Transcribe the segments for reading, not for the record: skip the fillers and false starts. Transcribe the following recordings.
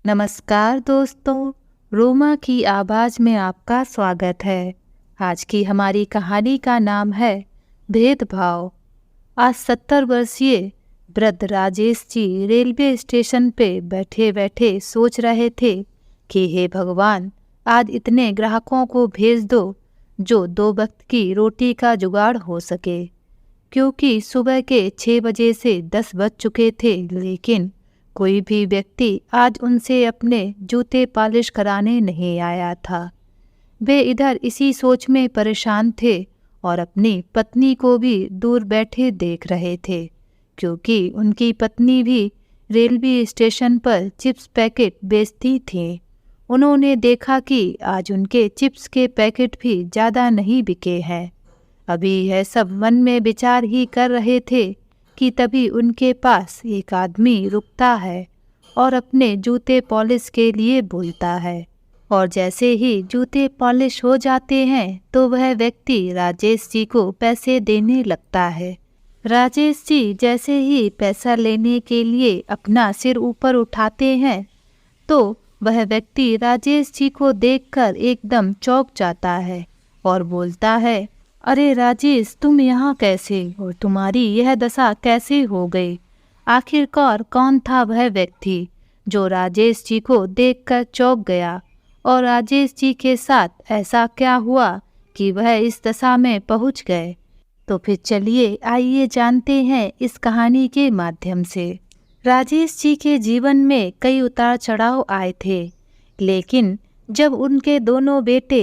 नमस्कार दोस्तों, रोमा की आवाज़ में आपका स्वागत है। आज की हमारी कहानी का नाम है भेदभाव। आज 70 वर्षीय वृद्ध राजेश जी रेलवे स्टेशन पे बैठे बैठे सोच रहे थे कि हे भगवान, आज इतने ग्राहकों को भेज दो जो 2 वक्त की रोटी का जुगाड़ हो सके। क्योंकि सुबह के 6 बजे से 10 बज चुके थे, लेकिन कोई भी व्यक्ति आज उनसे अपने जूते पॉलिश कराने नहीं आया था। वे इधर इसी सोच में परेशान थे और अपनी पत्नी को भी दूर बैठे देख रहे थे, क्योंकि उनकी पत्नी भी रेलवे स्टेशन पर चिप्स पैकेट बेचती थी। उन्होंने देखा कि आज उनके चिप्स के पैकेट भी ज़्यादा नहीं बिके हैं। अभी यह सब मन में विचार ही कर रहे थे कि तभी उनके पास एक आदमी रुकता है और अपने जूते पॉलिश के लिए बोलता है। और जैसे ही जूते पॉलिश हो जाते हैं तो वह व्यक्ति राजेश जी को पैसे देने लगता है। राजेश जी जैसे ही पैसा लेने के लिए अपना सिर ऊपर उठाते हैं तो वह व्यक्ति राजेश जी को देखकर एकदम चौंक जाता है और बोलता है, अरे राजेश, तुम यहाँ कैसे, और तुम्हारी यह दशा कैसे हो गई? आखिरकार कौन था वह व्यक्ति जो राजेश जी को देखकर चौंक गया, और राजेश जी के साथ ऐसा क्या हुआ कि वह इस दशा में पहुँच गए? तो फिर चलिए आइए जानते हैं इस कहानी के माध्यम से। राजेश जी के जीवन में कई उतार चढ़ाव आए थे, लेकिन जब उनके दोनों बेटे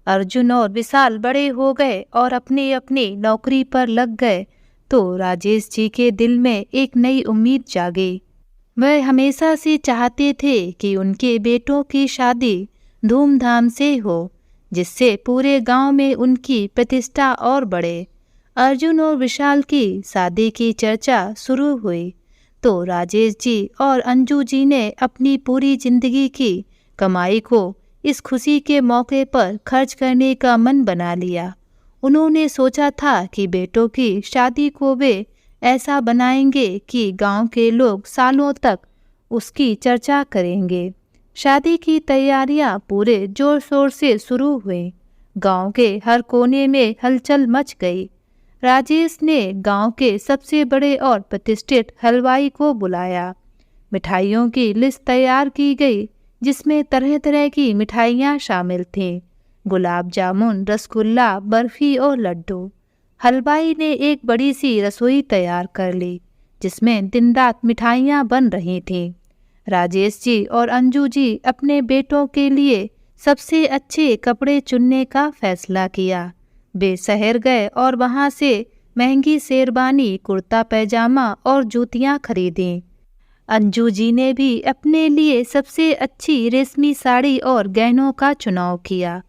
अर्जुन और विशाल बड़े हो गए और अपनी अपनी नौकरी पर लग गए तो राजेश जी के दिल में एक नई उम्मीद जागी। वह हमेशा से चाहते थे कि उनके बेटों की शादी धूमधाम से हो, जिससे पूरे गांव में उनकी प्रतिष्ठा और बढ़े। अर्जुन और विशाल की शादी की चर्चा शुरू हुई तो राजेश जी और अंजू जी ने अपनी पूरी जिंदगी की कमाई को इस खुशी के मौके पर खर्च करने का मन बना लिया। उन्होंने सोचा था कि बेटों की शादी को वे ऐसा बनाएंगे कि गांव के लोग सालों तक उसकी चर्चा करेंगे। शादी की तैयारियां पूरे जोर शोर से शुरू हुई। गांव के हर कोने में हलचल मच गई। राजेश ने गांव के सबसे बड़े और प्रतिष्ठित हलवाई को बुलाया। मिठाइयों की लिस्ट तैयार की गई, जिसमें तरह तरह की मिठाइयाँ शामिल थीं, गुलाब जामुन, रसगुल्ला, बर्फी और लड्डू। हलवाई ने एक बड़ी सी रसोई तैयार कर ली, जिसमें दिन रात मिठाइयाँ बन रही थीं। राजेश जी और अंजू जी अपने बेटों के लिए सबसे अच्छे कपड़े चुनने का फैसला किया। वे शहर गए और वहाँ से महंगी शेरवानी, कुर्ता पैजामा और जूतियाँ खरीदीं। अंजू जी ने भी अपने लिए सबसे अच्छी रेशमी साड़ी और गहनों का चुनाव किया।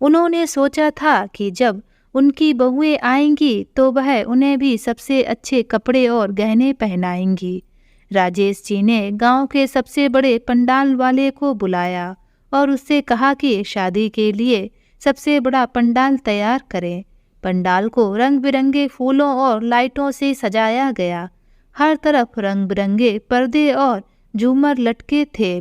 उन्होंने सोचा था कि जब उनकी बहुएं आएंगी तो वह उन्हें भी सबसे अच्छे कपड़े और गहने पहनाएंगी। राजेश जी ने गांव के सबसे बड़े पंडाल वाले को बुलाया और उससे कहा कि शादी के लिए सबसे बड़ा पंडाल तैयार करें। पंडाल को रंग बिरंगे फूलों और लाइटों से सजाया गया। हर तरफ रंग बिरंगे पर्दे और झूमर लटके थे।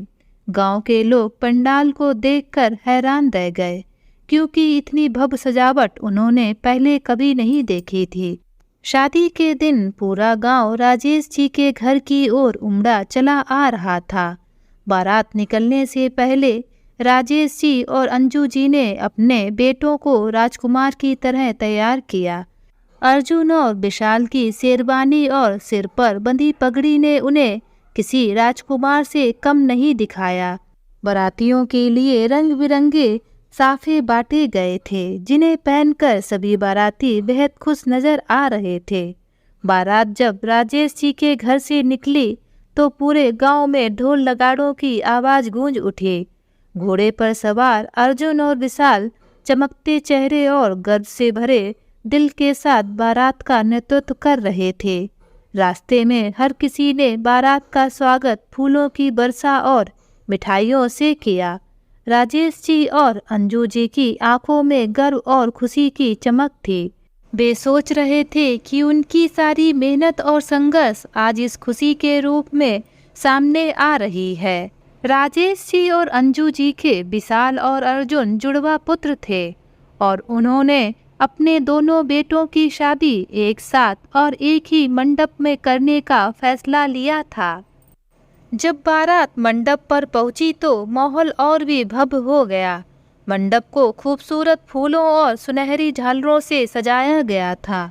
गांव के लोग पंडाल को देखकर हैरान रह गए, क्योंकि इतनी भव्य सजावट उन्होंने पहले कभी नहीं देखी थी। शादी के दिन पूरा गांव राजेश जी के घर की ओर उमड़ा चला आ रहा था। बारात निकलने से पहले राजेश जी और अंजू जी ने अपने बेटों को राजकुमार की तरह तैयार किया। अर्जुन और विशाल की शेरवानी और सिर पर बंधी पगड़ी ने उन्हें किसी राजकुमार से कम नहीं दिखाया। बारातियों के लिए रंग बिरंगे साफे बांटे गए थे, जिन्हें पहनकर सभी बाराती बेहद खुश नजर आ रहे थे। बारात जब राजेश जी के घर से निकली तो पूरे गांव में ढोल नगाड़ों की आवाज गूंज उठी। घोड़े पर सवार अर्जुन और विशाल चमकते चेहरे और गर्व से भरे दिल के साथ बारात का नेतृत्व कर रहे थे। रास्ते में हर किसी ने बारात का स्वागत फूलों की वर्षा और मिठाइयों से किया। राजेश जी और अंजू जी की आंखों में गर्व और खुशी की चमक थी। वे सोच रहे थे कि उनकी सारी मेहनत और संघर्ष आज इस खुशी के रूप में सामने आ रही है। राजेश जी और अंजू जी के विशाल और अर्जुन जुड़वा पुत्र थे और उन्होंने अपने दोनों बेटों की शादी एक साथ और एक ही मंडप में करने का फैसला लिया था। जब बारात मंडप पर पहुंची तो माहौल और भी भव्य हो गया। मंडप को खूबसूरत फूलों और सुनहरी झालरों से सजाया गया था।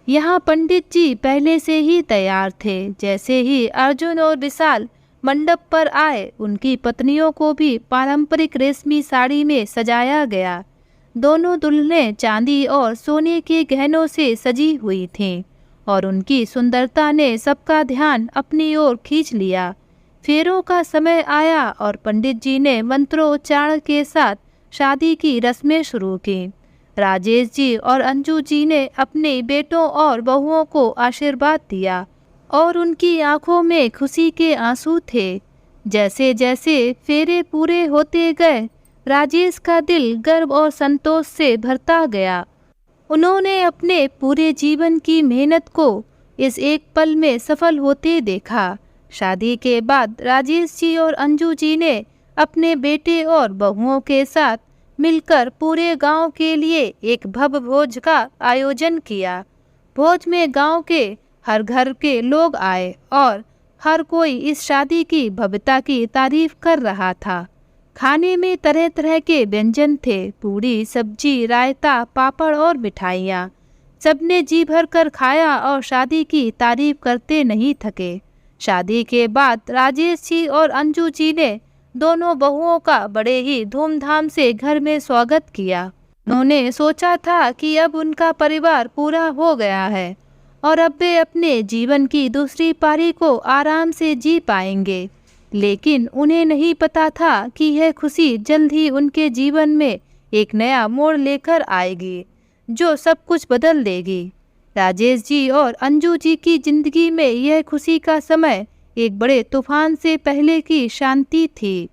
यहाँ पंडित जी पहले से ही तैयार थे। जैसे ही अर्जुन और विशाल मंडप पर आए, उनकी पत्नियों को भी पारंपरिक रेशमी साड़ी में सजाया गया। दोनों दुल्हनें चांदी और सोने के गहनों से सजी हुई थीं और उनकी सुंदरता ने सबका ध्यान अपनी ओर खींच लिया। फेरों का समय आया और पंडित जी ने मंत्रोच्चारण के साथ शादी की रस्में शुरू की। राजेश जी और अंजू जी ने अपने बेटों और बहुओं को आशीर्वाद दिया और उनकी आंखों में खुशी के आंसू थे। जैसे जैसे फेरे पूरे होते गए, राजेश का दिल गर्व और संतोष से भरता गया। उन्होंने अपने पूरे जीवन की मेहनत को इस एक पल में सफल होते देखा। शादी के बाद राजेश जी और अंजू जी ने अपने बेटे और बहुओं के साथ मिलकर पूरे गांव के लिए एक भव्य भोज का आयोजन किया। भोज में गांव के हर घर के लोग आए और हर कोई इस शादी की भव्यता की तारीफ कर रहा था। खाने में तरह तरह के व्यंजन थे, पूरी, सब्जी, रायता, पापड़ और मिठाइयाँ। सबने जी भर कर खाया और शादी की तारीफ करते नहीं थके। शादी के बाद राजेश जी और अंजू जी ने दोनों बहुओं का बड़े ही धूमधाम से घर में स्वागत किया। उन्होंने सोचा था कि अब उनका परिवार पूरा हो गया है और अब वे अपने जीवन की दूसरी पारी को आराम से जी पाएंगे। लेकिन उन्हें नहीं पता था कि यह खुशी जल्द ही उनके जीवन में एक नया मोड़ लेकर आएगी जो सब कुछ बदल देगी। राजेश जी और अंजू जी की जिंदगी में यह खुशी का समय एक बड़े तूफान से पहले की शांति थी।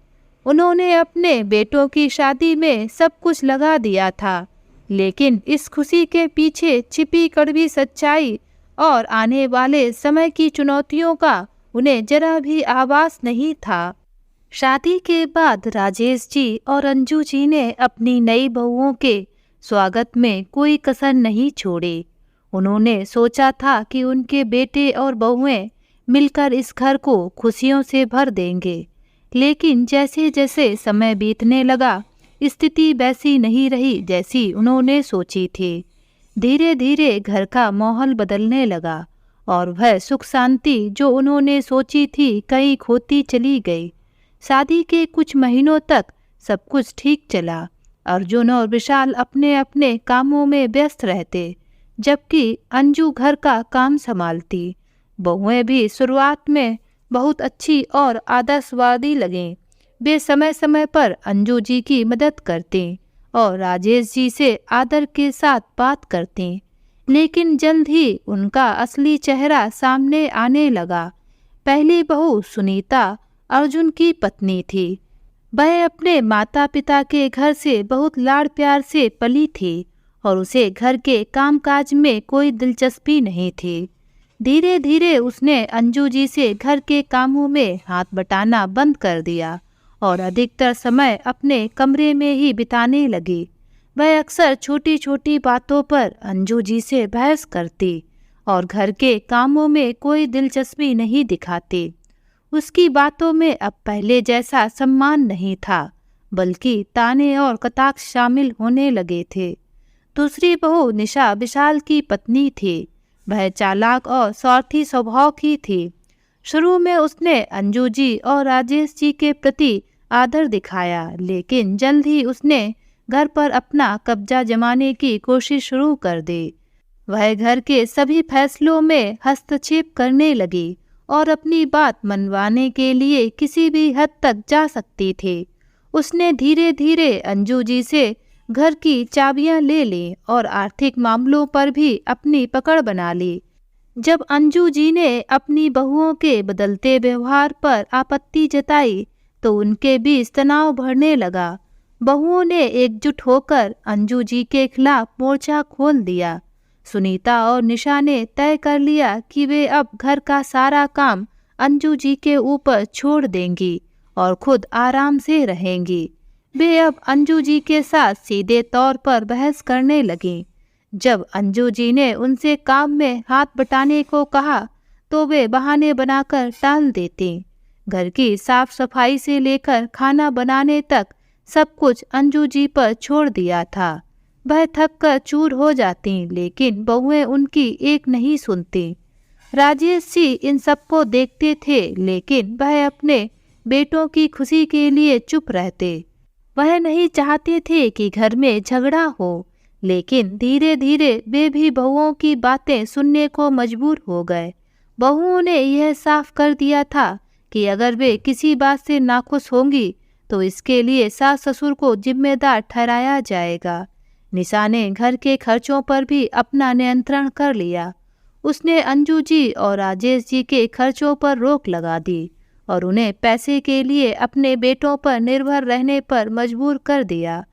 उन्होंने अपने बेटों की शादी में सब कुछ लगा दिया था, लेकिन इस खुशी के पीछे छिपी कड़वी सच्चाई और आने वाले समय की चुनौतियों का उन्हें जरा भी आभास नहीं था। शादी के बाद राजेश जी और अंजू जी ने अपनी नई बहुओं के स्वागत में कोई कसर नहीं छोड़ी। उन्होंने सोचा था कि उनके बेटे और बहुएं मिलकर इस घर को खुशियों से भर देंगे, लेकिन जैसे जैसे समय बीतने लगा, स्थिति वैसी नहीं रही जैसी उन्होंने सोची थी। धीरे धीरे घर का माहौल बदलने लगा और वह सुख शांति जो उन्होंने सोची थी कहीं खोती चली गई। शादी के कुछ महीनों तक सब कुछ ठीक चला। अर्जुन और विशाल अपने अपने कामों में व्यस्त रहते, जबकि अंजू घर का काम संभालती। बहुएं भी शुरुआत में बहुत अच्छी और आदर्शवादी लगीं। वे समय समय पर अंजू जी की मदद करती और राजेश जी से आदर के साथ बात करती। लेकिन जल्द ही उनका असली चेहरा सामने आने लगा। पहली बहू सुनीता अर्जुन की पत्नी थी। वह अपने माता पिता के घर से बहुत लाड़ प्यार से पली थी और उसे घर के कामकाज में कोई दिलचस्पी नहीं थी। धीरे धीरे उसने अंजू जी से घर के कामों में हाथ बटाना बंद कर दिया और अधिकतर समय अपने कमरे में ही बिताने लगी। वह अक्सर छोटी छोटी बातों पर अंजू जी से बहस करती और घर के कामों में कोई दिलचस्पी नहीं दिखाती। उसकी बातों में अब पहले जैसा सम्मान नहीं था, बल्कि ताने और कटाक्ष शामिल होने लगे थे। दूसरी बहू निशा विशाल की पत्नी थी। वह चालाक और स्वार्थी स्वभाव की थी। शुरू में उसने अंजू जी और राजेश जी के प्रति आदर दिखाया, लेकिन जल्द ही उसने घर पर अपना कब्जा जमाने की कोशिश शुरू कर दी। वह घर के सभी फैसलों में हस्तक्षेप करने लगी और अपनी बात मनवाने के लिए किसी भी हद तक जा सकती थी। उसने धीरे धीरे अंजू जी से घर की चाबियां ले ली और आर्थिक मामलों पर भी अपनी पकड़ बना ली। जब अंजू जी ने अपनी बहुओं के बदलते व्यवहार पर आपत्ति जताई तो उनके बीच तनाव बढ़ने लगा। बहुओं ने एकजुट होकर अंजू जी के खिलाफ मोर्चा खोल दिया। सुनीता और निशा ने तय कर लिया कि वे अब घर का सारा काम अंजू जी के ऊपर छोड़ देंगी और खुद आराम से रहेंगी। वे अब अंजू जी के साथ सीधे तौर पर बहस करने लगीं। जब अंजू जी ने उनसे काम में हाथ बटाने को कहा तो वे बहाने बनाकर टाल देती। घर की साफ सफाई से लेकर खाना बनाने तक सब कुछ अंजू जी पर छोड़ दिया था। वह थक कर चूर हो जाती, लेकिन बहुएं उनकी एक नहीं सुनती। राजेश जी इन सबको देखते थे, लेकिन वह अपने बेटों की खुशी के लिए चुप रहते। वह नहीं चाहते थे कि घर में झगड़ा हो, लेकिन धीरे धीरे वे भी बहुओं की बातें सुनने को मजबूर हो गए। बहुओं ने यह साफ कर दिया था कि अगर वे किसी बात से नाखुश होंगी तो इसके लिए सास ससुर को जिम्मेदार ठहराया जाएगा। निशा ने घर के खर्चों पर भी अपना नियंत्रण कर लिया। उसने अंजू जी और राजेश जी के खर्चों पर रोक लगा दी और उन्हें पैसे के लिए अपने बेटों पर निर्भर रहने पर मजबूर कर दिया।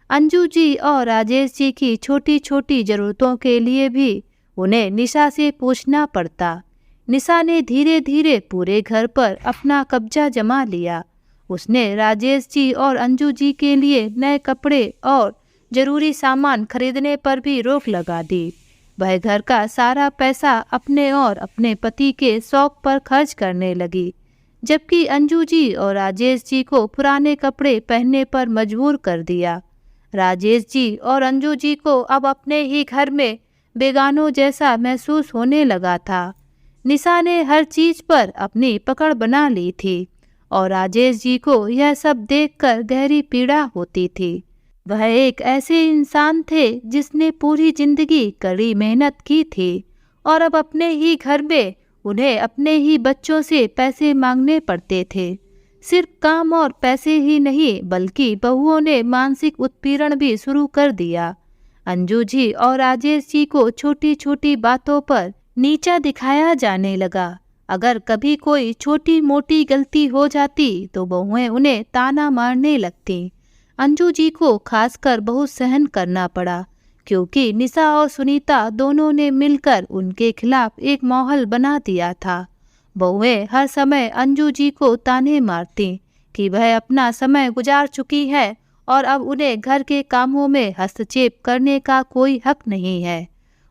अंजू जी और राजेश जी की छोटी छोटी ज़रूरतों के लिए भी उन्हें निशा से पूछना पड़ता। निशा ने धीरे धीरे पूरे घर पर अपना कब्जा जमा लिया। उसने राजेश जी और अंजू जी के लिए नए कपड़े और ज़रूरी सामान खरीदने पर भी रोक लगा दी। वह घर का सारा पैसा अपने और अपने पति के शौक पर खर्च करने लगी, जबकि अंजू जी और राजेश जी को पुराने कपड़े पहनने पर मजबूर कर दिया। राजेश जी और अंजू जी को अब अपने ही घर में बेगानों जैसा महसूस होने लगा था। निशा ने हर चीज पर अपनी पकड़ बना ली थी और राजेश जी को यह सब देखकर गहरी पीड़ा होती थी। वह एक ऐसे इंसान थे जिसने पूरी जिंदगी कड़ी मेहनत की थी और अब अपने ही घर में उन्हें अपने ही बच्चों से पैसे मांगने पड़ते थे। सिर्फ काम और पैसे ही नहीं, बल्कि बहुओं ने मानसिक उत्पीड़न भी शुरू कर दिया। अंजू जी और राजेश जी को छोटी छोटी बातों पर नीचा दिखाया जाने लगा। अगर कभी कोई छोटी मोटी गलती हो जाती तो बहुएं उन्हें ताना मारने लगती। अंजू जी को खासकर बहुत सहन करना पड़ा, क्योंकि निशा और सुनीता दोनों ने मिलकर उनके खिलाफ एक माहौल बना दिया था। बहुएं हर समय अंजू जी को ताने मारती कि वह अपना समय गुजार चुकी है और अब उन्हें घर के कामों में हस्तक्षेप करने का कोई हक नहीं है।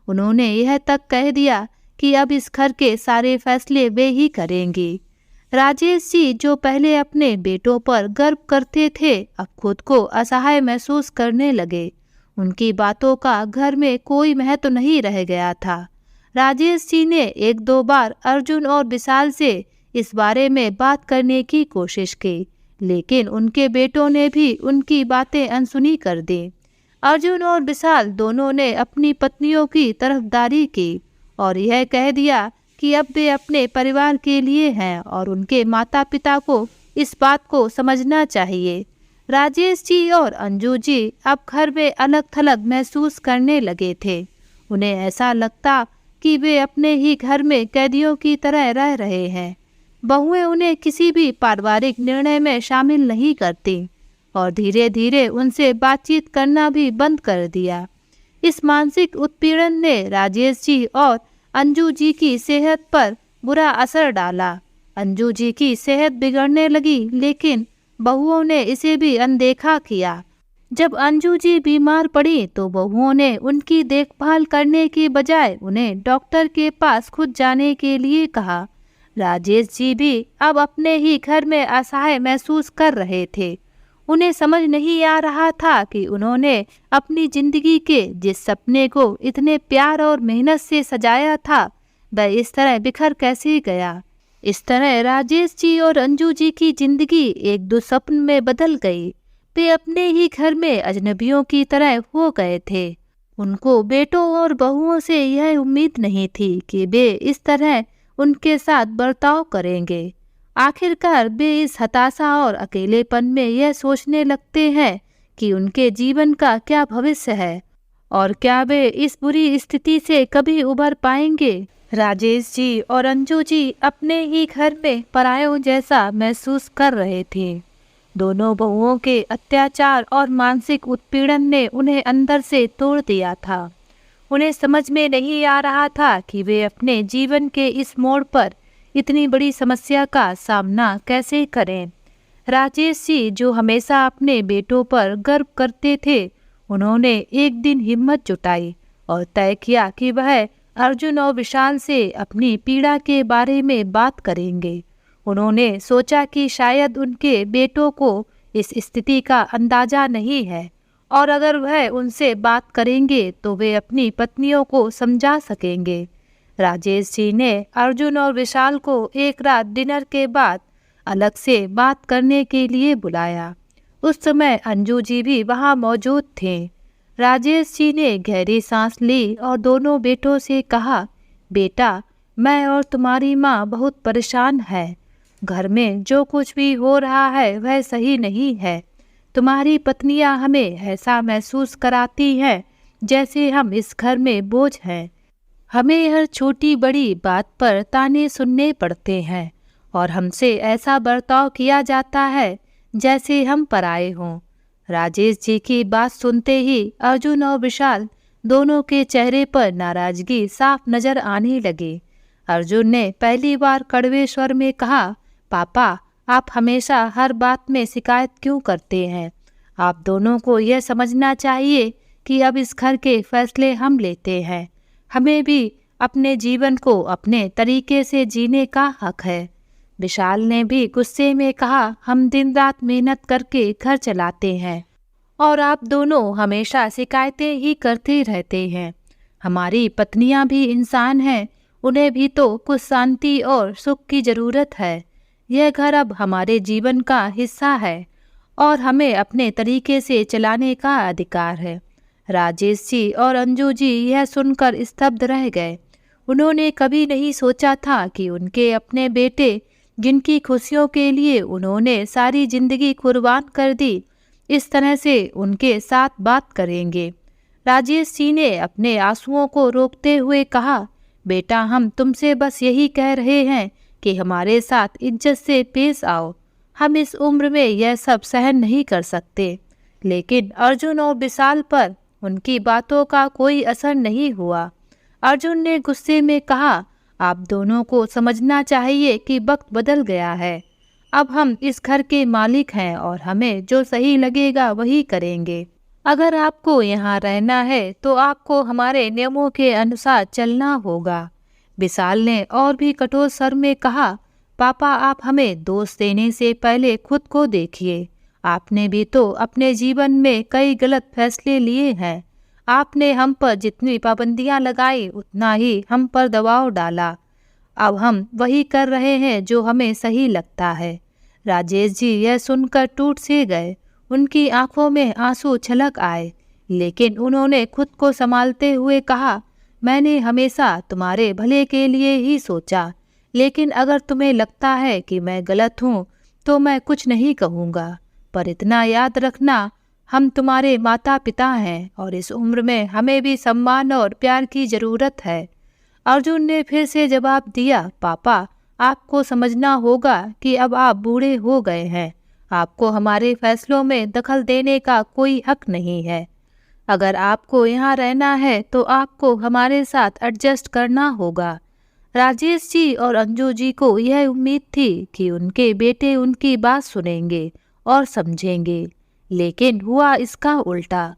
उन्होंने यह तक कह दिया कि अब इस घर के सारे फैसले वे ही करेंगी। राजेश जी, जो पहले अपने बेटों पर गर्व करते थे, अब खुद को असहाय महसूस करने लगे। उनकी बातों का घर में कोई महत्व नहीं रह गया था। राजेश जी ने एक दो बार अर्जुन और विशाल से इस बारे में बात करने की कोशिश की, लेकिन उनके बेटों ने भी उनकी बातें अनसुनी कर दी। अर्जुन और विशाल दोनों ने अपनी पत्नियों की तरफदारी की और यह कह दिया कि अब वे अपने परिवार के लिए हैं और उनके माता पिता को इस बात को समझना चाहिए। राजेश जी और अंजू जी अब घर में अलग थलग महसूस करने लगे थे। उन्हें ऐसा लगता कि वे अपने ही घर में कैदियों की तरह रह रहे हैं। बहुएं उन्हें किसी भी पारिवारिक निर्णय में शामिल नहीं करती और धीरे धीरे उनसे बातचीत करना भी बंद कर दिया। इस मानसिक उत्पीड़न ने राजेश जी और अंजू जी की सेहत पर बुरा असर डाला। अंजू जी की सेहत बिगड़ने लगी, लेकिन बहुओं ने इसे भी अनदेखा किया। जब अंजू जी बीमार पड़ी तो बहुओं ने उनकी देखभाल करने के बजाय उन्हें डॉक्टर के पास खुद जाने के लिए कहा। राजेश जी भी अब अपने ही घर में असहाय महसूस कर रहे थे। उन्हें समझ नहीं आ रहा था कि उन्होंने अपनी जिंदगी के जिस सपने को इतने प्यार और मेहनत से सजाया था, वह इस तरह बिखर कैसे गया। इस तरह राजेश जी और अंजू जी की जिंदगी एक दुस्वप्न में बदल गई। वे अपने ही घर में अजनबियों की तरह हो गए थे। उनको बेटों और बहुओं से यह उम्मीद नहीं थी कि वे इस तरह उनके साथ बर्ताव करेंगे। आखिरकार वे इस हताशा और अकेलेपन में यह सोचने लगते हैं कि उनके जीवन का क्या भविष्य है और क्या वे इस बुरी स्थिति से कभी उबर पाएंगे। राजेश जी और अंजू जी अपने ही घर में परायों जैसा महसूस कर रहे थे। दोनों बहुओं के अत्याचार और मानसिक उत्पीड़न ने उन्हें अंदर से तोड़ दिया था। उन्हें समझ में नहीं आ रहा था कि वे अपने जीवन के इस मोड़ पर इतनी बड़ी समस्या का सामना कैसे करें। राजेश जी, जो हमेशा अपने बेटों पर गर्व करते थे, उन्होंने एक दिन हिम्मत जुटाई और तय किया कि वह अर्जुन और विशाल से अपनी पीड़ा के बारे में बात करेंगे। उन्होंने सोचा कि शायद उनके बेटों को इस स्थिति का अंदाजा नहीं है और अगर वह उनसे बात करेंगे तो वे अपनी पत्नियों को समझा सकेंगे। राजेश जी ने अर्जुन और विशाल को एक रात डिनर के बाद अलग से बात करने के लिए बुलाया। उस समय अंजू जी भी वहाँ मौजूद थे। राजेश जी ने गहरी सांस ली और दोनों बेटों से कहा, बेटा, मैं और तुम्हारी माँ बहुत परेशान है। घर में जो कुछ भी हो रहा है वह सही नहीं है। तुम्हारी पत्नियां हमें ऐसा महसूस कराती हैं जैसे हम इस घर में बोझ हैं। हमें हर छोटी बड़ी बात पर ताने सुनने पड़ते हैं और हमसे ऐसा बर्ताव किया जाता है जैसे हम पराये हों। राजेश जी की बात सुनते ही अर्जुन और विशाल दोनों के चेहरे पर नाराजगी साफ नजर आने लगी। अर्जुन ने पहली बार कड़वे स्वर में कहा, पापा, आप हमेशा हर बात में शिकायत क्यों करते हैं? आप दोनों को यह समझना चाहिए कि अब इस घर के फैसले हम लेते हैं। हमें भी अपने जीवन को अपने तरीके से जीने का हक है। विशाल ने भी गुस्से में कहा, हम दिन रात मेहनत करके घर चलाते हैं और आप दोनों हमेशा शिकायतें ही करते रहते हैं। हमारी पत्नियां भी इंसान हैं, उन्हें भी तो कुछ शांति और सुख की ज़रूरत है। यह घर अब हमारे जीवन का हिस्सा है और हमें अपने तरीके से चलाने का अधिकार है। राजेश जी और अंजू जी यह सुनकर स्तब्ध रह गए। उन्होंने कभी नहीं सोचा था कि उनके अपने बेटे, जिनकी खुशियों के लिए उन्होंने सारी जिंदगी कुर्बान कर दी, इस तरह से उनके साथ बात करेंगे। राजेश जी ने अपने आंसुओं को रोकते हुए कहा, बेटा, हम तुमसे बस यही कह रहे हैं कि हमारे साथ इज्जत से पेश आओ। हम इस उम्र में यह सब सहन नहीं कर सकते। लेकिन अर्जुन और विशाल पर उनकी बातों का कोई असर नहीं हुआ। अर्जुन ने गुस्से में कहा, आप दोनों को समझना चाहिए कि वक्त बदल गया है। अब हम इस घर के मालिक हैं और हमें जो सही लगेगा वही करेंगे। अगर आपको यहाँ रहना है तो आपको हमारे नियमों के अनुसार चलना होगा। विशाल ने और भी कठोर स्वर में कहा, पापा, आप हमें दोष देने से पहले खुद को देखिए। आपने भी तो अपने जीवन में कई गलत फैसले लिए हैं। आपने हम पर जितनी पाबंदियां लगाई उतना ही हम पर दबाव डाला। अब हम वही कर रहे हैं जो हमें सही लगता है। राजेश जी यह सुनकर टूट से गए। उनकी आंखों में आंसू छलक आए, लेकिन उन्होंने खुद को संभालते हुए कहा, मैंने हमेशा तुम्हारे भले के लिए ही सोचा, लेकिन अगर तुम्हें लगता है कि मैं गलत हूँ तो मैं कुछ नहीं कहूँगा। पर इतना याद रखना, हम तुम्हारे माता पिता हैं और इस उम्र में हमें भी सम्मान और प्यार की ज़रूरत है। अर्जुन ने फिर से जवाब दिया, पापा, आपको समझना होगा कि अब आप बूढ़े हो गए हैं। आपको हमारे फैसलों में दखल देने का कोई हक नहीं है। अगर आपको यहाँ रहना है तो आपको हमारे साथ एडजस्ट करना होगा। राजेश जी और अंजू जी को यह उम्मीद थी कि उनके बेटे उनकी बात सुनेंगे और समझेंगे, लेकिन हुआ इसका उल्टा।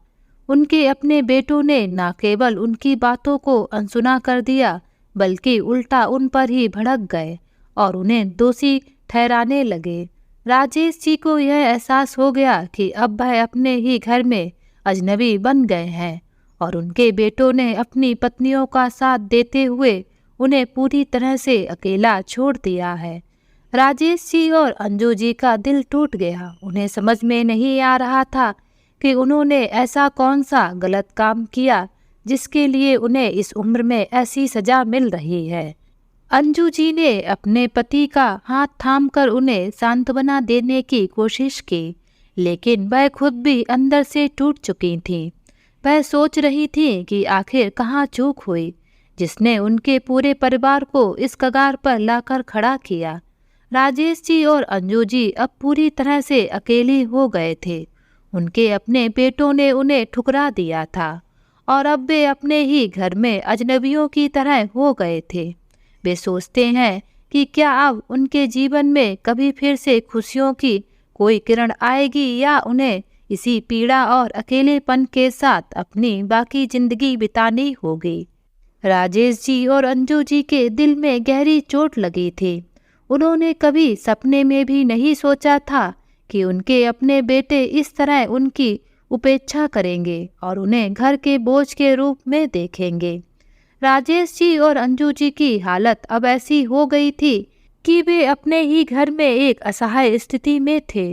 उनके अपने बेटों ने न केवल उनकी बातों को अनसुना कर दिया, बल्कि उल्टा उन पर ही भड़क गए और उन्हें दोषी ठहराने लगे। राजेश जी को यह एहसास हो गया कि अब वह अपने ही घर में अजनबी बन गए हैं और उनके बेटों ने अपनी पत्नियों का साथ देते हुए उन्हें पूरी तरह से अकेला छोड़ दिया है। राजेश जी और अंजू जी का दिल टूट गया। उन्हें समझ में नहीं आ रहा था कि उन्होंने ऐसा कौन सा गलत काम किया जिसके लिए उन्हें इस उम्र में ऐसी सजा मिल रही है। अंजू जी ने अपने पति का हाथ थामकर उन्हें सांत्वना देने की कोशिश की, लेकिन वह खुद भी अंदर से टूट चुकी थीं। वह सोच रही थी कि आखिर कहाँ चूक हुई जिसने उनके पूरे परिवार को इस कगार पर लाकर खड़ा किया। राजेश जी और अंजू जी अब पूरी तरह से अकेले हो गए थे। उनके अपने बेटों ने उन्हें ठुकरा दिया था और अब वे अपने ही घर में अजनबियों की तरह हो गए थे। वे सोचते हैं कि क्या अब उनके जीवन में कभी फिर से खुशियों की कोई किरण आएगी या उन्हें इसी पीड़ा और अकेलेपन के साथ अपनी बाकी जिंदगी बितानी होगी। राजेश जी और अंजू जी के दिल में गहरी चोट लगी थी। उन्होंने कभी सपने में भी नहीं सोचा था कि उनके अपने बेटे इस तरह उनकी उपेक्षा करेंगे और उन्हें घर के बोझ के रूप में देखेंगे। राजेश जी और अंजू जी की हालत अब ऐसी हो गई थी कि वे अपने ही घर में एक असहाय स्थिति में थे।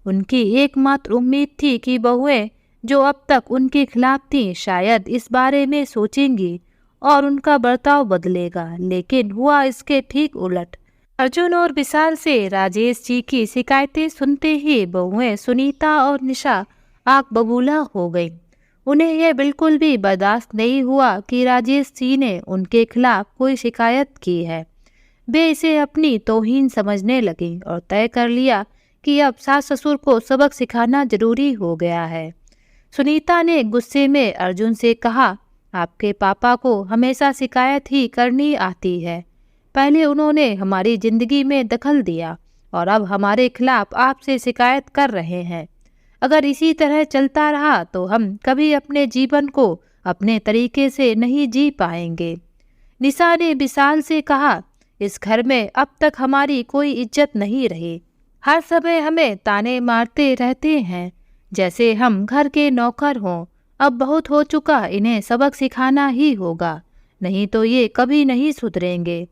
उनकी एकमात्र उम्मीद थी कि बहुएं जो अब तक उनके खिलाफ थीं शायद इस बारे में सोचेंगी और उनका बर्ताव बदलेगा, लेकिन हुआ इसके ठीक उलट। अर्जुन और विशाल से राजेश जी की शिकायतें सुनते ही बहुएं सुनीता और निशा आग बबूला हो गई। उन्हें यह बिल्कुल भी बर्दाश्त नहीं हुआ कि राजेश जी ने उनके खिलाफ कोई शिकायत की है। वे इसे अपनी तौहीन समझने लगी और तय कर लिया कि अब सास ससुर को सबक सिखाना जरूरी हो गया है। सुनीता ने गुस्से में अर्जुन से कहा, आपके पापा को हमेशा शिकायत ही करनी आती है। पहले उन्होंने हमारी जिंदगी में दखल दिया और अब हमारे खिलाफ आपसे शिकायत कर रहे हैं। अगर इसी तरह चलता रहा तो हम कभी अपने जीवन को अपने तरीके से नहीं जी पाएंगे। निशा ने विशाल से कहा, इस घर में अब तक हमारी कोई इज्जत नहीं रही। हर समय हमें ताने मारते रहते हैं जैसे हम घर के नौकर हों। अब बहुत हो चुका, इन्हें सबक सिखाना ही होगा, नहीं तो ये कभी नहीं सुधरेंगे।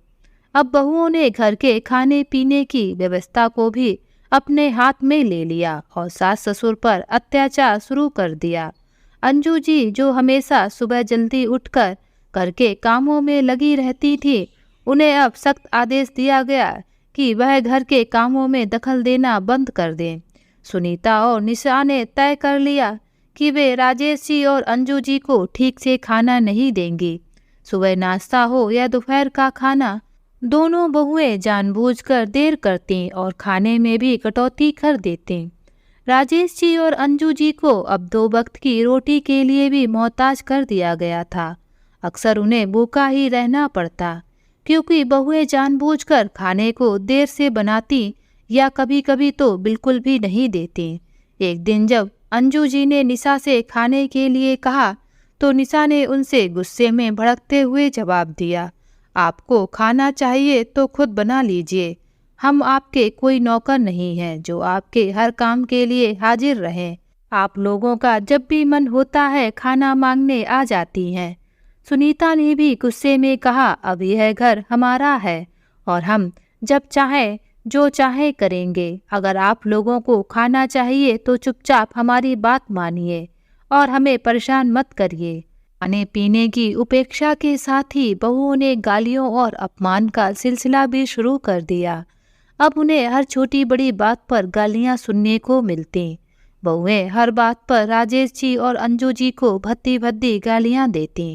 अब बहुओं ने घर के खाने पीने की व्यवस्था को भी अपने हाथ में ले लिया और सास ससुर पर अत्याचार शुरू कर दिया। अंजू जी जो हमेशा सुबह जल्दी उठकर घर के कामों में लगी रहती थी, उन्हें अब सख्त आदेश दिया गया कि वह घर के कामों में दखल देना बंद कर दें। सुनीता और निशा ने तय कर लिया कि वे राजेश जी और अंजू जी को ठीक से खाना नहीं देंगी। सुबह नाश्ता हो या दोपहर का खाना, दोनों बहुएं जानबूझकर देर करती और खाने में भी कटौती कर देती। राजेश जी और अंजू जी को अब 2 वक्त की रोटी के लिए भी मोहताज कर दिया गया था। अक्सर उन्हें भूखा ही रहना पड़ता क्योंकि बहुएं जानबूझकर खाने को देर से बनाती या कभी कभी तो बिल्कुल भी नहीं देती। एक दिन जब अंजू जी ने निशा से खाने के लिए कहा तो निशा ने उनसे गुस्से में भड़कते हुए जवाब दिया, आपको खाना चाहिए तो खुद बना लीजिए। हम आपके कोई नौकर नहीं हैं जो आपके हर काम के लिए हाजिर रहें। आप लोगों का जब भी मन होता है खाना मांगने आ जाती हैं। सुनीता ने भी गुस्से में कहा, अब यह घर हमारा है और हम जब चाहें जो चाहे करेंगे। अगर आप लोगों को खाना चाहिए तो चुपचाप हमारी बात मानिए और हमें परेशान मत करिए। खाने पीने की उपेक्षा के साथ ही बहुओं ने गालियों और अपमान का सिलसिला भी शुरू कर दिया। अब उन्हें हर छोटी बड़ी बात पर गालियां सुनने को मिलती। बहुएं हर बात पर राजेश जी और अंजू जी को भद्दी भद्दी गालियां देती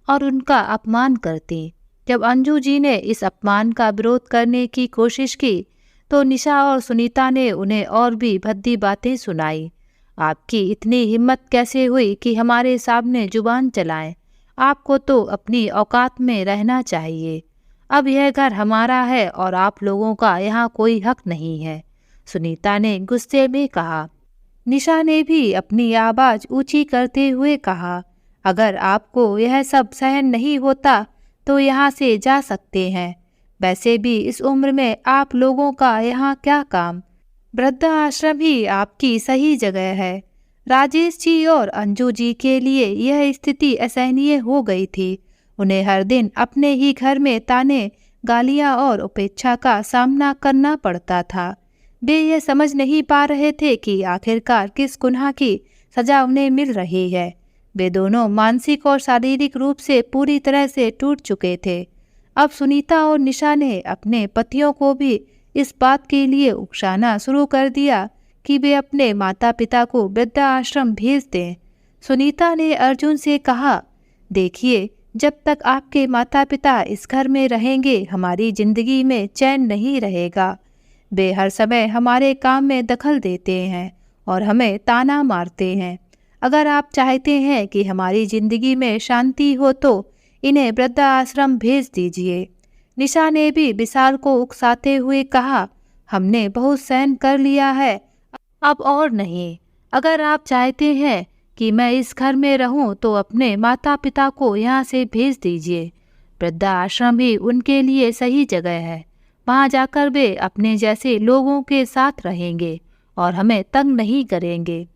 और उनका अपमान करती। जब अंजू जी ने इस अपमान का विरोध करने की कोशिश की तो निशा और सुनीता ने उन्हें और भी भद्दी बातें सुनाई। आपकी इतनी हिम्मत कैसे हुई कि हमारे सामने जुबान चलाएं? आपको तो अपनी औकात में रहना चाहिए। अब यह घर हमारा है और आप लोगों का यहाँ कोई हक नहीं है, सुनीता ने गुस्से में कहा। निशा ने भी अपनी आवाज ऊंची करते हुए कहा, अगर आपको यह सब सहन नहीं होता तो यहाँ से जा सकते हैं। वैसे भी इस उम्र में आप लोगों का यहाँ क्या काम? वृद्ध आश्रम ही आपकी सही जगह है। राजेश जी और अंजू जी के लिए यह स्थिति असहनीय हो गई थी। उन्हें हर दिन अपने ही घर में ताने, गालियां और उपेक्षा का सामना करना पड़ता था। वे ये समझ नहीं पा रहे थे कि आखिरकार किस गुनाह की सजा उन्हें मिल रही है। वे दोनों मानसिक और शारीरिक रूप से पूरी तरह से टूट चुके थे। अब सुनीता और निशा ने अपने पतियों को भी इस बात के लिए उकसाना शुरू कर दिया कि वे अपने माता पिता को वृद्धाश्रम भेज दें। सुनीता ने अर्जुन से कहा, देखिए, जब तक आपके माता पिता इस घर में रहेंगे हमारी जिंदगी में चैन नहीं रहेगा। वे हर समय हमारे काम में दखल देते हैं और हमें ताना मारते हैं। अगर आप चाहते हैं कि हमारी जिंदगी में शांति हो तो इन्हें वृद्धाश्रम भेज दीजिए। निशा ने भी विशाल को उकसाते हुए कहा, हमने बहुत सहन कर लिया है, अब और नहीं। अगर आप चाहते हैं कि मैं इस घर में रहूं तो अपने माता पिता को यहाँ से भेज दीजिए। वृद्धा आश्रम ही उनके लिए सही जगह है। वहाँ जाकर वे अपने जैसे लोगों के साथ रहेंगे और हमें तंग नहीं करेंगे।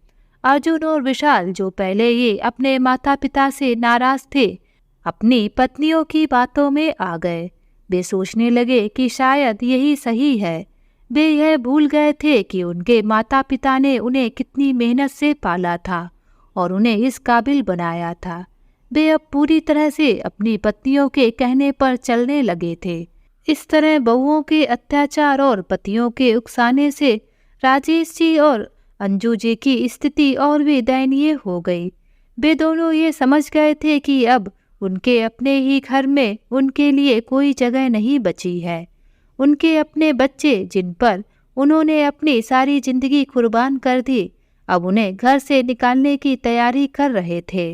अर्जुन और विशाल, जो पहले ही अपने माता पिता से नाराज थे, अपनी पत्नियों की बातों में आ गए। वे सोचने लगे कि शायद यही सही है। वे यह भूल गए थे कि उनके माता पिता ने उन्हें कितनी मेहनत से पाला था और उन्हें इस काबिल बनाया था। वे अब पूरी तरह से अपनी पत्नियों के कहने पर चलने लगे थे। इस तरह बहुओं के अत्याचार और पतियों के उकसाने से राजेश जी और अंजू जी की स्थिति और भी दयनीय हो गई। वे दोनों ये समझ गए थे कि अब उनके अपने ही घर में उनके लिए कोई जगह नहीं बची है। उनके अपने बच्चे, जिन पर उन्होंने अपनी सारी जिंदगी कुर्बान कर दी, अब उन्हें घर से निकालने की तैयारी कर रहे थे।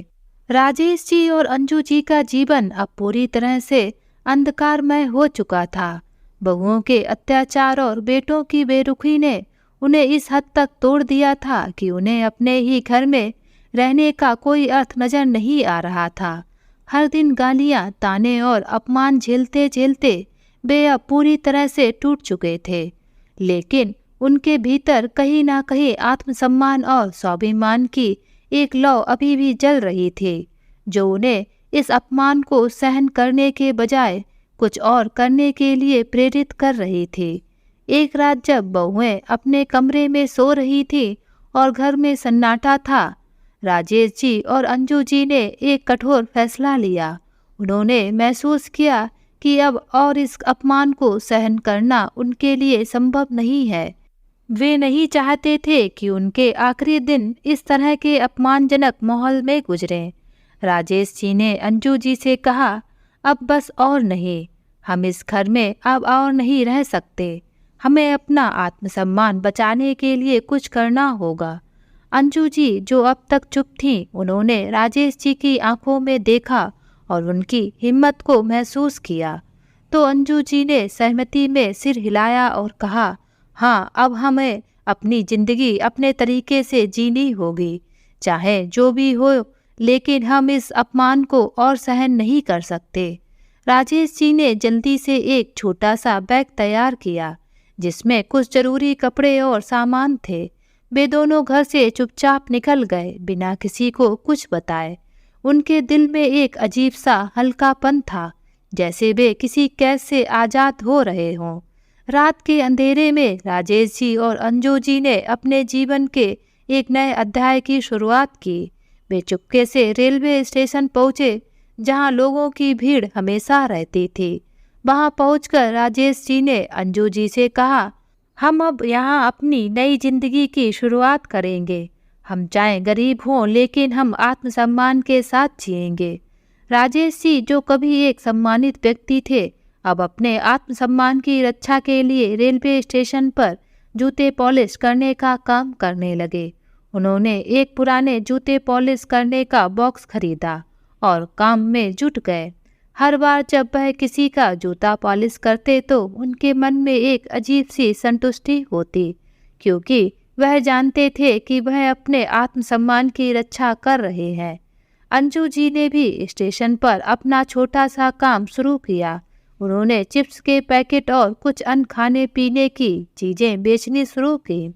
राजेश जी और अंजू जी का जीवन अब पूरी तरह से अंधकारमय हो चुका था। बहुओं के अत्याचार और बेटों की बेरुखी ने उन्हें इस हद तक तोड़ दिया था कि उन्हें अपने ही घर में रहने का कोई अर्थ नजर नहीं आ रहा था। हर दिन गालियां, ताने और अपमान झेलते झेलते वे अब पूरी तरह से टूट चुके थे। लेकिन उनके भीतर कहीं ना कहीं आत्मसम्मान और स्वाभिमान की एक लौ अभी भी जल रही थी, जो उन्हें इस अपमान को सहन करने के बजाय कुछ और करने के लिए प्रेरित कर रही थी। एक रात जब बहुएं अपने कमरे में सो रही थी और घर में सन्नाटा था, राजेश जी और अंजू जी ने एक कठोर फैसला लिया। उन्होंने महसूस किया कि अब और इस अपमान को सहन करना उनके लिए संभव नहीं है। वे नहीं चाहते थे कि उनके आखिरी दिन इस तरह के अपमानजनक माहौल में गुजरें। राजेश जी ने अंजू जी से कहा, अब बस और नहीं, हम इस घर में अब और नहीं रह सकते। हमें अपना आत्मसम्मान बचाने के लिए कुछ करना होगा। अंजू जी, जो अब तक चुप थीं, उन्होंने राजेश जी की आंखों में देखा और उनकी हिम्मत को महसूस किया। तो अंजू जी ने सहमति में सिर हिलाया और कहा, हाँ, अब हमें अपनी जिंदगी अपने तरीके से जीनी होगी, चाहे जो भी हो, लेकिन हम इस अपमान को और सहन नहीं कर सकते। राजेश जी ने जल्दी से एक छोटा सा बैग तैयार किया, जिसमें कुछ जरूरी कपड़े और सामान थे। वे दोनों घर से चुपचाप निकल गए, बिना किसी को कुछ बताए। उनके दिल में एक अजीब सा हल्कापन था, जैसे वे किसी कैद से आज़ाद हो रहे हों। रात के अंधेरे में राजेश जी और अंजू जी ने अपने जीवन के एक नए अध्याय की शुरुआत की। वे चुपके से रेलवे स्टेशन पहुँचे, जहाँ लोगों की भीड़ हमेशा रहती थी। वहाँ पहुंचकर राजेश जी ने अंजू जी से कहा, हम अब यहाँ अपनी नई जिंदगी की शुरुआत करेंगे। हम चाहे गरीब हों, लेकिन हम आत्मसम्मान के साथ जिएंगे। राजेश जी, जो कभी एक सम्मानित व्यक्ति थे, अब अपने आत्मसम्मान की रक्षा के लिए रेलवे स्टेशन पर जूते पॉलिश करने का काम करने लगे। उन्होंने एक पुराने जूते पॉलिश करने का बॉक्स खरीदा और काम में जुट गए। हर बार जब वह किसी का जूता पॉलिश करते तो उनके मन में एक अजीब सी संतुष्टि होती, क्योंकि वह जानते थे कि वह अपने आत्मसम्मान की रक्षा कर रहे हैं। अंजू जी ने भी स्टेशन पर अपना छोटा सा काम शुरू किया। उन्होंने चिप्स के पैकेट और कुछ अन्य खाने पीने की चीजें बेचनी शुरू की।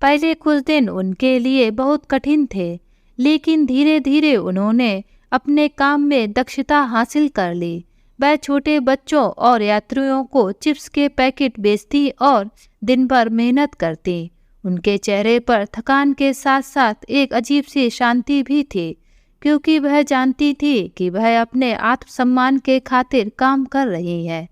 पहले कुछ दिन उनके लिए बहुत कठिन थे, लेकिन धीरे धीरे उन्होंने अपने काम में दक्षता हासिल कर ली। वह छोटे बच्चों और यात्रियों को चिप्स के पैकेट बेचती और दिन भर मेहनत करती। उनके चेहरे पर थकान के साथ साथ एक अजीब सी शांति भी थी, क्योंकि वह जानती थी कि वह अपने आत्मसम्मान के खातिर काम कर रही है।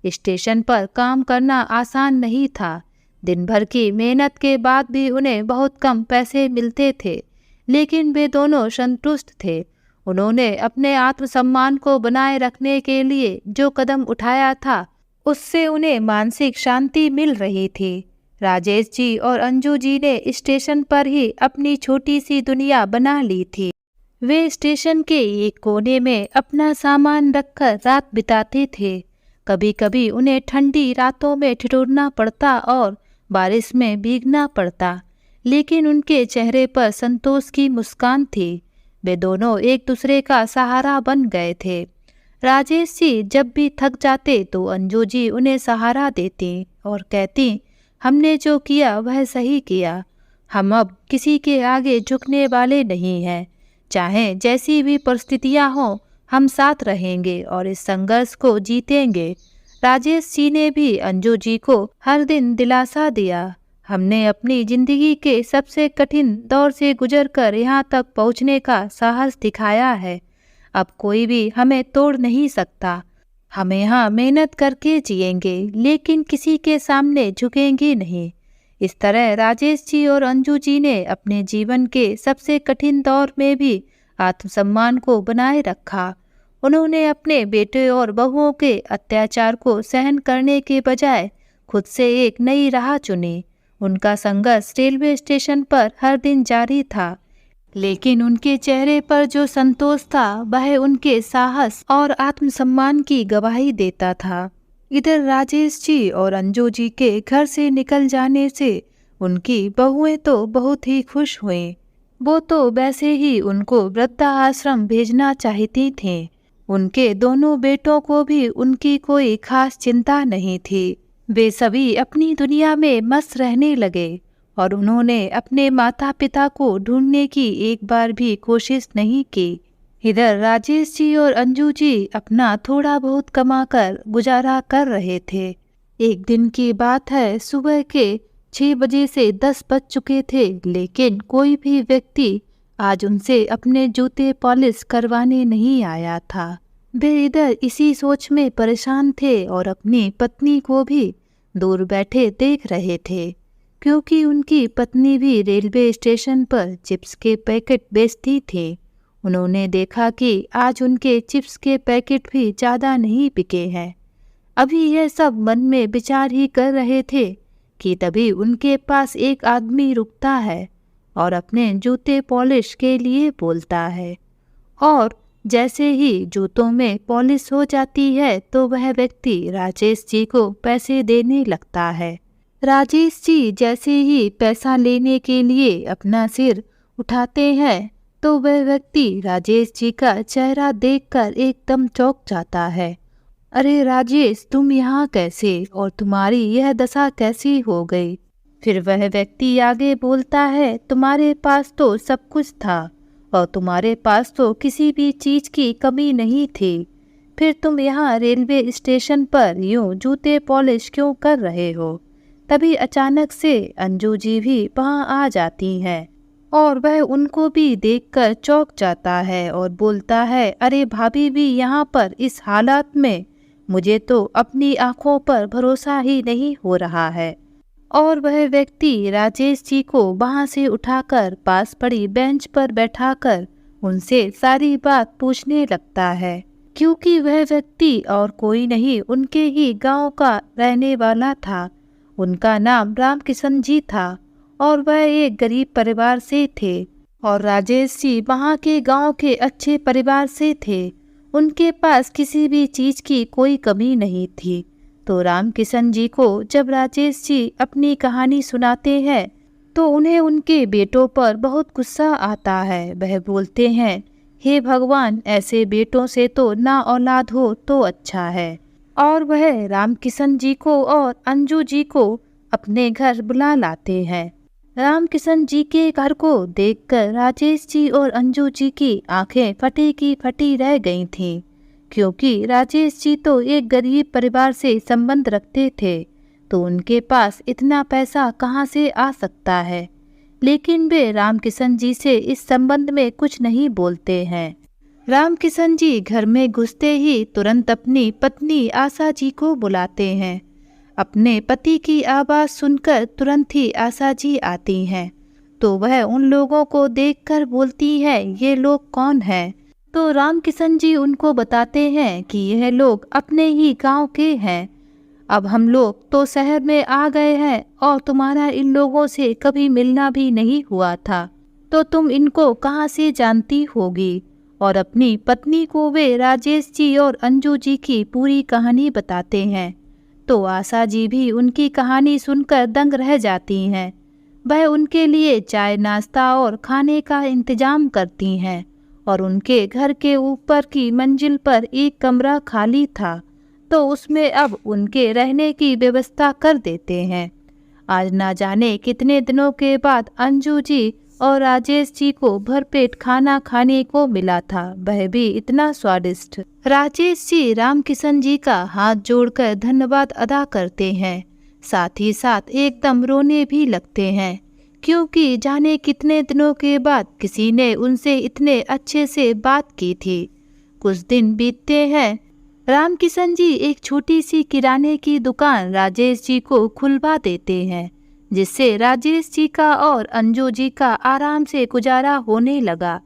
स्टेशन पर काम करना आसान नहीं था। दिन भर की मेहनत के बाद भी उन्हें बहुत कम पैसे मिलते थे, लेकिन वे दोनों संतुष्ट थे। उन्होंने अपने आत्मसम्मान को बनाए रखने के लिए जो कदम उठाया था, उससे उन्हें मानसिक शांति मिल रही थी। राजेश जी और अंजू जी ने स्टेशन पर ही अपनी छोटी सी दुनिया बना ली थी। वे स्टेशन के एक कोने में अपना सामान रखकर रात बिताते थे। कभी कभी उन्हें ठंडी रातों में ठिठुरना पड़ता और बारिश में भीगना पड़ता, लेकिन उनके चेहरे पर संतोष की मुस्कान थी। वे दोनों एक दूसरे का सहारा बन गए थे। राजेश जी जब भी थक जाते तो अंजू जी उन्हें सहारा देती और कहती, हमने जो किया वह सही किया। हम अब किसी के आगे झुकने वाले नहीं हैं। चाहे जैसी भी परिस्थितियां हों, हम साथ रहेंगे और इस संघर्ष को जीतेंगे। राजेश जी ने भी अंजू जी को हर दिन दिलासा दिया, हमने अपनी जिंदगी के सबसे कठिन दौर से गुजरकर यहाँ तक पहुँचने का साहस दिखाया है। अब कोई भी हमें तोड़ नहीं सकता। हम यहाँ मेहनत करके जिएंगे, लेकिन किसी के सामने झुकेंगे नहीं। इस तरह राजेश जी और अंजू जी ने अपने जीवन के सबसे कठिन दौर में भी आत्मसम्मान को बनाए रखा। उन्होंने अपने बेटे और बहुओं के अत्याचार को सहन करने के बजाय खुद से एक नई राह चुनी। उनका संघर्ष रेलवे स्टेशन पर हर दिन जारी था, लेकिन उनके चेहरे पर जो संतोष था वह उनके साहस और आत्मसम्मान की गवाही देता था। इधर राजेश जी और अंजू जी के घर से निकल जाने से उनकी बहुएं तो बहुत ही खुश हुईं। वो तो वैसे ही उनको वृद्धाश्रम भेजना चाहती थीं। उनके दोनों बेटों को भी उनकी कोई खास चिंता नहीं थी। वे सभी अपनी दुनिया में मस्त रहने लगे और उन्होंने अपने माता पिता को ढूंढने की एक बार भी कोशिश नहीं की। इधर राजेश जी और अंजू जी अपना थोड़ा बहुत कमाकर गुजारा कर रहे थे। एक दिन की बात है, सुबह के 6 बजे से 10 बज चुके थे, लेकिन कोई भी व्यक्ति आज उनसे अपने जूते पॉलिश करवाने नहीं आया था। वे इधर इसी सोच में परेशान थे और अपनी पत्नी को भी दूर बैठे देख रहे थे, क्योंकि उनकी पत्नी भी रेलवे स्टेशन पर चिप्स के पैकेट बेचती थी। उन्होंने देखा कि आज उनके चिप्स के पैकेट भी ज़्यादा नहीं बिके हैं। अभी यह सब मन में विचार ही कर रहे थे कि तभी उनके पास एक आदमी रुकता है और अपने जूते पॉलिश के लिए बोलता है, और जैसे ही जूतों में पॉलिश हो जाती है तो वह व्यक्ति राजेश जी को पैसे देने लगता है। राजेश जी जैसे ही पैसा लेने के लिए अपना सिर उठाते हैं तो वह व्यक्ति राजेश जी का चेहरा देखकर एकदम चौंक जाता है। अरे राजेश, तुम यहाँ कैसे, और तुम्हारी यह दशा कैसी हो गई? फिर वह व्यक्ति आगे बोलता है, तुम्हारे पास तो सब कुछ था और तुम्हारे पास तो किसी भी चीज़ की कमी नहीं थी, फिर तुम यहाँ रेलवे स्टेशन पर यूँ जूते पॉलिश क्यों कर रहे हो? तभी अचानक से अंजू जी भी वहाँ आ जाती हैं और वह उनको भी देखकर चौंक जाता है और बोलता है, अरे भाभी भी यहाँ पर इस हालात में, मुझे तो अपनी आँखों पर भरोसा ही नहीं हो रहा है। और वह व्यक्ति राजेश जी को वहाँ से उठाकर पास पड़ी बेंच पर बैठाकर उनसे सारी बात पूछने लगता है, क्योंकि वह व्यक्ति और कोई नहीं उनके ही गांव का रहने वाला था। उनका नाम रामकिशन जी था और वह एक गरीब परिवार से थे और राजेश जी वहाँ के गांव के अच्छे परिवार से थे। उनके पास किसी भी चीज़ की कोई कमी नहीं थी। तो रामकिशन जी को जब राजेश जी अपनी कहानी सुनाते हैं तो उन्हें उनके बेटों पर बहुत गुस्सा आता है। वह बोलते हैं, हे भगवान, ऐसे बेटों से तो ना औलाद हो तो अच्छा है। और वह रामकिशन जी को और अंजू जी को अपने घर बुला लाते हैं। रामकिशन जी के घर को देखकर राजेश जी और अंजू जी की आंखें फटी की फटी रह गई थीं, क्योंकि राजेश जी तो एक गरीब परिवार से संबंध रखते थे, तो उनके पास इतना पैसा कहाँ से आ सकता है। लेकिन वे रामकिशन जी से इस संबंध में कुछ नहीं बोलते हैं। रामकिशन जी घर में घुसते ही तुरंत अपनी पत्नी आशा जी को बुलाते हैं। अपने पति की आवाज़ सुनकर तुरंत ही आशा जी आती हैं, तो वह उन लोगों को देखकर बोलती है, ये लोग कौन हैं? तो रामकिशन जी उनको बताते हैं कि यह लोग अपने ही गांव के हैं। अब हम लोग तो शहर में आ गए हैं और तुम्हारा इन लोगों से कभी मिलना भी नहीं हुआ था, तो तुम इनको कहाँ से जानती होगी? और अपनी पत्नी को वे राजेश जी और अंजू जी की पूरी कहानी बताते हैं। तो आशा जी भी उनकी कहानी सुनकर दंग रह जाती हैं। वह उनके लिए चाय नाश्ता और खाने का इंतजाम करती हैं और उनके घर के ऊपर की मंजिल पर एक कमरा खाली था तो उसमें अब उनके रहने की व्यवस्था कर देते हैं। आज ना जाने कितने दिनों के बाद अंजू जी और राजेश जी को भरपेट खाना खाने को मिला था, वह भी इतना स्वादिष्ट। राजेश जी रामकिशन जी का हाथ जोड़कर धन्यवाद अदा करते हैं, साथ ही साथ एकदम रोने भी लगते हैं क्योंकि जाने कितने दिनों के बाद किसी ने उनसे इतने अच्छे से बात की थी। कुछ दिन बीतते हैं। रामकिशन जी एक छोटी सी किराने की दुकान राजेश जी को खुलवा देते हैं, जिससे राजेश जी का और अंजू जी का आराम से गुजारा होने लगा।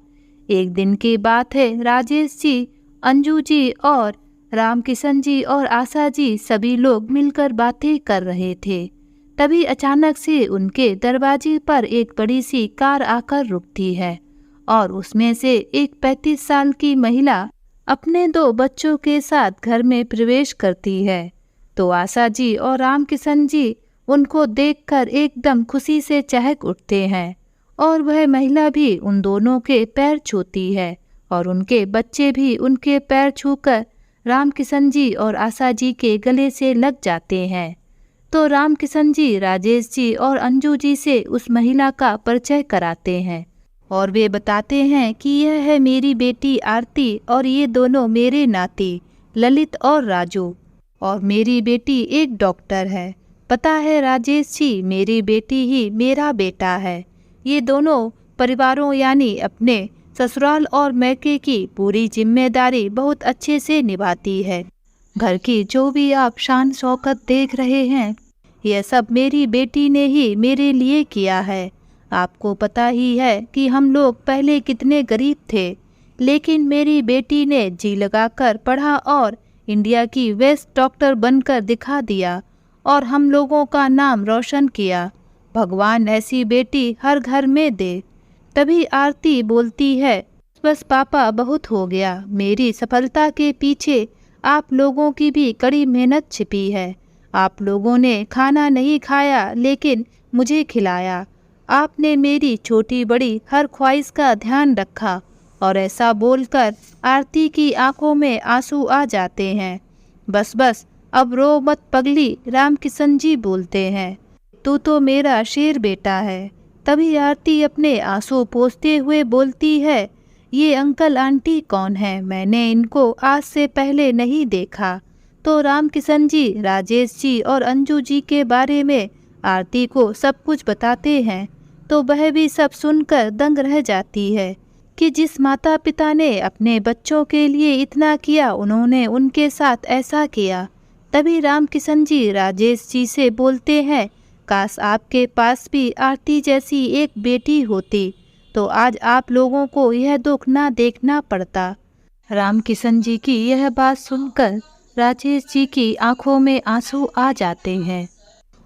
एक दिन की बात है, राजेश जी, अंजू जी और रामकिशन जी और आशा जी सभी लोग मिलकर बातें कर रहे थे। तभी अचानक से उनके दरवाजे पर एक बड़ी सी कार आकर रुकती है और उसमें से एक 35 साल की महिला अपने 2 बच्चों के साथ घर में प्रवेश करती है। तो आशा जी और रामकिशन जी उनको देखकर एकदम खुशी से चहक उठते हैं और वह महिला भी उन दोनों के पैर छूती है और उनके बच्चे भी उनके पैर छूकर रामकिशन जी और आशा जी के गले से लग जाते हैं। तो रामकिशन जी राजेश जी और अंजू जी से उस महिला का परिचय कराते हैं और वे बताते हैं कि यह है मेरी बेटी आरती और ये दोनों मेरे नाती ललित और राजू, और मेरी बेटी एक डॉक्टर है। पता है राजेश जी, मेरी बेटी ही मेरा बेटा है। ये दोनों परिवारों यानी अपने ससुराल और मैके की पूरी जिम्मेदारी बहुत अच्छे से निभाती है। घर की जो भी आप शान शौकत देख रहे हैं, यह सब मेरी बेटी ने ही मेरे लिए किया है। आपको पता ही है कि हम लोग पहले कितने गरीब थे, लेकिन मेरी बेटी ने जी लगाकर पढ़ा और इंडिया की बेस्ट डॉक्टर बनकर दिखा दिया और हम लोगों का नाम रोशन किया। भगवान ऐसी बेटी हर घर में दे। तभी आरती बोलती है, बस पापा बहुत हो गया, मेरी सफलता के पीछे आप लोगों की भी कड़ी मेहनत छिपी है। आप लोगों ने खाना नहीं खाया लेकिन मुझे खिलाया। आपने मेरी छोटी बड़ी हर ख्वाहिश का ध्यान रखा। और ऐसा बोलकर आरती की आंखों में आंसू आ जाते हैं। बस बस अब रो मत पगली, रामकिशन जी बोलते हैं, तू तो मेरा शेर बेटा है। तभी आरती अपने आंसू पोंछते हुए बोलती है, ये अंकल आंटी कौन है, मैंने इनको आज से पहले नहीं देखा। तो रामकिशन जी राजेश जी और अंजू जी के बारे में आरती को सब कुछ बताते हैं। तो वह भी सब सुनकर दंग रह जाती है कि जिस माता पिता ने अपने बच्चों के लिए इतना किया, उन्होंने उनके साथ ऐसा किया। तभी रामकिशन जी राजेश जी से बोलते हैं, काश आपके पास भी आरती जैसी एक बेटी होती तो आज आप लोगों को यह दुख ना देखना पड़ता। रामकिशन जी की यह बात सुनकर राजेश जी की आंखों में आंसू आ जाते हैं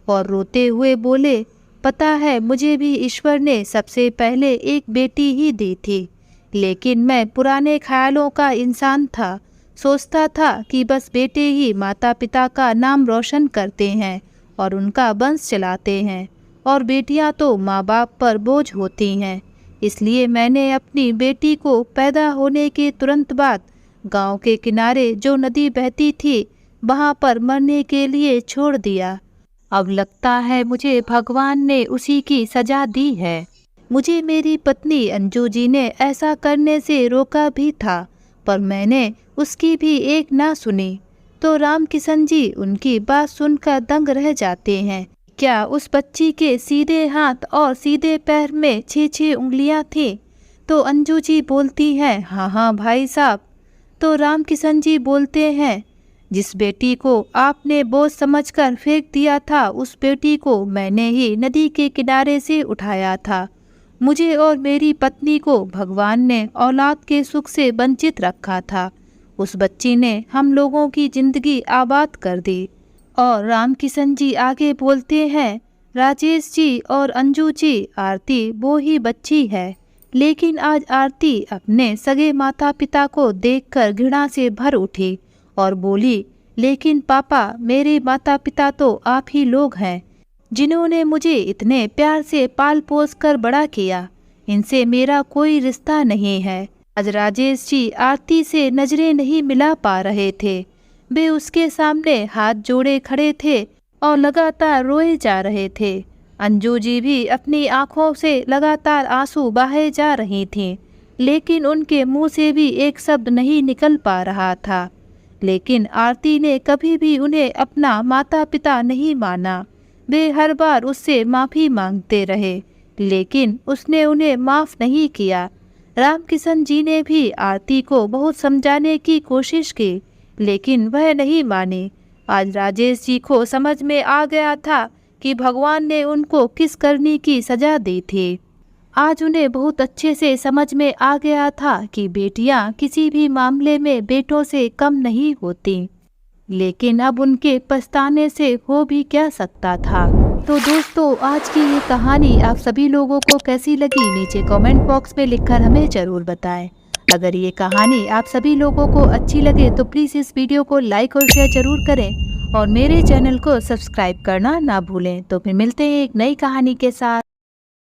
और रोते हुए बोले, पता है मुझे भी ईश्वर ने सबसे पहले एक बेटी ही दी थी, लेकिन मैं पुराने ख्यालों का इंसान था। सोचता था कि बस बेटे ही माता पिता का नाम रोशन करते हैं और उनका वंश चलाते हैं और बेटियां तो माँ बाप पर बोझ होती हैं। इसलिए मैंने अपनी बेटी को पैदा होने के तुरंत बाद गांव के किनारे जो नदी बहती थी वहां पर मरने के लिए छोड़ दिया। अब लगता है मुझे भगवान ने उसी की सजा दी है। मुझे मेरी पत्नी अंजू जी ने ऐसा करने से रोका भी था, पर मैंने उसकी भी एक ना सुनी। तो रामकिशन जी उनकी बात सुनकर दंग रह जाते हैं। क्या उस बच्ची के सीधे हाथ और सीधे पैर में 6-6 उंगलियां थी? तो अंजू जी बोलती हैं, हाँ हाँ भाई साहब। तो रामकिशन जी बोलते हैं, जिस बेटी को आपने बोझ समझकर फेंक दिया था, उस बेटी को मैंने ही नदी के किनारे से उठाया था। मुझे और मेरी पत्नी को भगवान ने औलाद के सुख से वंचित रखा था। उस बच्ची ने हम लोगों की जिंदगी आबाद कर दी। और रामकिशन जी आगे बोलते हैं, राजेश जी और अंजू जी, आरती वो ही बच्ची है, लेकिन आज आरती अपने सगे माता पिता को देखकर घृणा से भर उठी और बोली, लेकिन पापा मेरे माता पिता तो आप ही लोग हैं। जिन्होंने मुझे इतने प्यार से पाल पोस कर बड़ा किया, इनसे मेरा कोई रिश्ता नहीं है। आज राजेश जी आरती से नजरें नहीं मिला पा रहे थे। वे उसके सामने हाथ जोड़े खड़े थे और लगातार रोए जा रहे थे। अंजू जी भी अपनी आंखों से लगातार आंसू बहाए जा रही थीं, लेकिन उनके मुंह से भी एक शब्द नहीं निकल पा रहा था। लेकिन आरती ने कभी भी उन्हें अपना माता पिता नहीं माना। वे हर बार उससे माफ़ी मांगते रहे, लेकिन उसने उन्हें माफ़ नहीं किया। रामकिशन जी ने भी आरती को बहुत समझाने की कोशिश की, लेकिन वह नहीं मानी। आज राजेश जी को समझ में आ गया था कि भगवान ने उनको किस करनी की सजा दी थी। आज उन्हें बहुत अच्छे से समझ में आ गया था कि बेटियां किसी भी मामले में बेटों से कम नहीं होती, लेकिन अब उनके पछताने से हो भी क्या सकता था। तो दोस्तों, आज की ये कहानी आप सभी लोगों को कैसी लगी, नीचे कमेंट बॉक्स में लिखकर हमें ज़रूर बताएं। अगर ये कहानी आप सभी लोगों को अच्छी लगे तो प्लीज़ इस वीडियो को लाइक और शेयर ज़रूर करें और मेरे चैनल को सब्सक्राइब करना ना भूलें। तो फिर मिलते हैं एक नई कहानी के साथ।